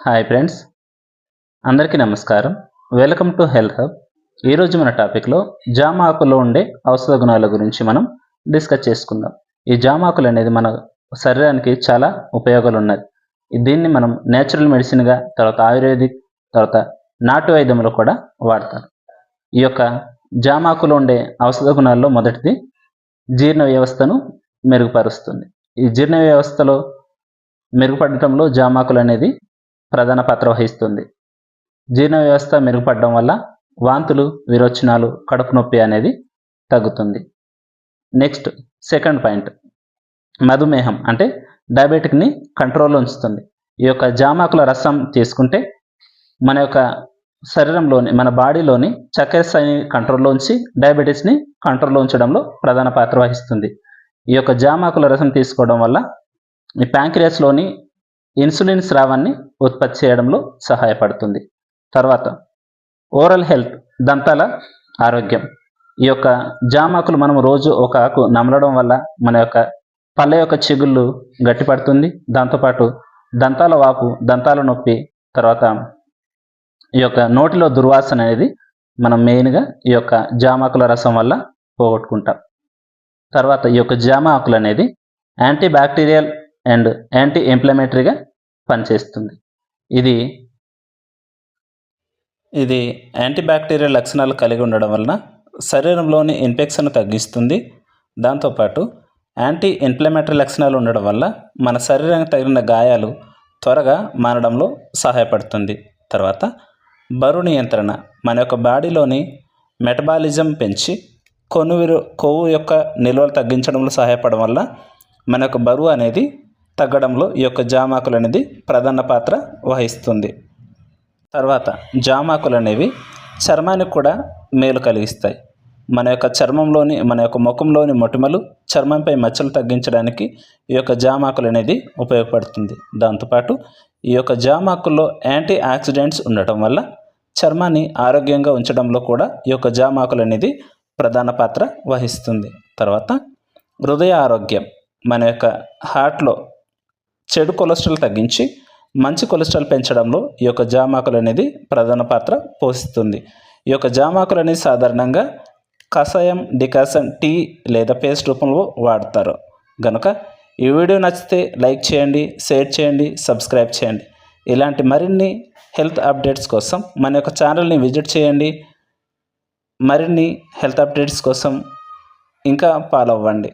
Hi friends, అందరికీ నమస్కారం. Welcome to health hub. ఈరోజు మన టాపిక్లో జామ ఆకులో ఉండే ఔషధ గుణాల గురించి మనం డిస్కస్ చేసుకుందాం. ఈ జామ ఆకులు అనేది మన శరీరానికి చాలా ఉపయోగాలు ఉన్నాయి. దీన్ని మనం నేచురల్ మెడిసిన్గా, తర్వాత ఆయుర్వేదిక్, తర్వాత నాటు వైద్యంలో కూడా వాడతారు. ఈ యొక్క జామ ఆకులో ఉండే ఔషధ గుణాల్లో మొదటిది జీర్ణ వ్యవస్థను మెరుగుపరుస్తుంది. ఈ జీర్ణ వ్యవస్థలో మెరుగుపడటంలో జామాకులు అనేది ప్రధాన పాత్ర వహిస్తుంది. జీర్ణ వ్యవస్థ మెరుగుపడడం వల్ల వాంతులు, విరోచనాలు, కడుపు నొప్పి అనేది తగ్గుతుంది. నెక్స్ట్ సెకండ్ పాయింట్, మధుమేహం అంటే డయాబెటిక్ని కంట్రోల్లో ఉంచుతుంది. ఈ యొక్క జామాకుల రసం తీసుకుంటే మన యొక్క శరీరంలోని, మన బాడీలోని చక్కెర స్థాయిని కంట్రోల్లో ఉంచి డయాబెటీస్ని కంట్రోల్లో ఉంచడంలో ప్రధాన పాత్ర వహిస్తుంది. ఈ యొక్క జామాకుల రసం తీసుకోవడం వల్ల ఈ ప్యాంక్రియాస్లోని ఇన్సులిన్ స్రావాన్ని ఉత్పత్తి చేయడంలో సహాయపడుతుంది. తర్వాత ఓరల్ హెల్త్, దంతాల ఆరోగ్యం. ఈ యొక్క జామాకులు మనం రోజు ఒక ఆకు నమలడం వల్ల మన యొక్క పళ్ళ యొక్క చిగుళ్ళు గట్టిపడుతుంది. దాంతోపాటు దంతాల వాపు, దంతాల నొప్పి, తర్వాత ఈ యొక్క నోటిలో దుర్వాసన అనేది మనం మెయిన్గా ఈ యొక్క జామాకుల రసం వల్ల పోగొట్టుకుంటాం. తర్వాత ఈ యొక్క జామ ఆకులు అనేది యాంటీ బ్యాక్టీరియల్ అండ్ యాంటీ ఇన్ఫ్లమేటరీగా పనిచేస్తుంది. ఇది యాంటీ బ్యాక్టీరియల్ లక్షణాలు కలిగి ఉండడం వలన శరీరంలోని ఇన్ఫెక్షన్ తగ్గిస్తుంది. దాంతోపాటు యాంటీ ఇన్ఫ్లమేటరీ లక్షణాలు ఉండడం వల్ల మన శరీరానికి తగిలిన గాయాలు త్వరగా మానడంలో సహాయపడుతుంది. తర్వాత బరువు నియంత్రణ, మన యొక్క బాడీలోని మెటబాలిజం పెంచి కొవ్వు యొక్క నిల్వలు తగ్గించడంలో సహాయపడడం వల్ల మన యొక్క బరువు అనేది తగ్గడంలో ఈ యొక్క జామాకులు అనేది ప్రధాన పాత్ర వహిస్తుంది. తర్వాత జామాకులు అనేవి చర్మానికి కూడా మేలు కలిగిస్తాయి. మన యొక్క చర్మంలోని, మన యొక్క ముఖంలోని మొటిమలు, చర్మంపై మచ్చలు తగ్గించడానికి ఈ యొక్క జామాకులు అనేది ఉపయోగపడుతుంది. దాంతోపాటు ఈ యొక్క జామాకుల్లో యాంటీ ఆక్సిడెంట్స్ ఉండటం వల్ల చర్మాన్ని ఆరోగ్యంగా ఉంచడంలో కూడా ఈ యొక్క జామాకులు అనేది ప్రధాన పాత్ర వహిస్తుంది. తర్వాత హృదయ ఆరోగ్యం, మన యొక్క హార్ట్లో చెడు కొలెస్ట్రాల్ తగ్గించి మంచి కొలెస్ట్రాల్ పెంచడంలో ఈ యొక్క జామాకులు అనేది ప్రధాన పాత్ర పోషిస్తుంది. ఈ యొక్క జామాకులు అనేది సాధారణంగా కషాయం, డికాషన్, టీ లేదా పేస్ట్ రూపంలో వాడతారు. కనుక ఈ వీడియో నచ్చితే లైక్ చేయండి, షేర్ చేయండి, సబ్స్క్రైబ్ చేయండి. ఇలాంటి మరిన్ని హెల్త్ అప్డేట్స్ కోసం మన యొక్క ఛానల్ని విజిట్ చేయండి. మరిన్ని హెల్త్ అప్డేట్స్ కోసం ఇంకా ఫాలో అవ్వండి.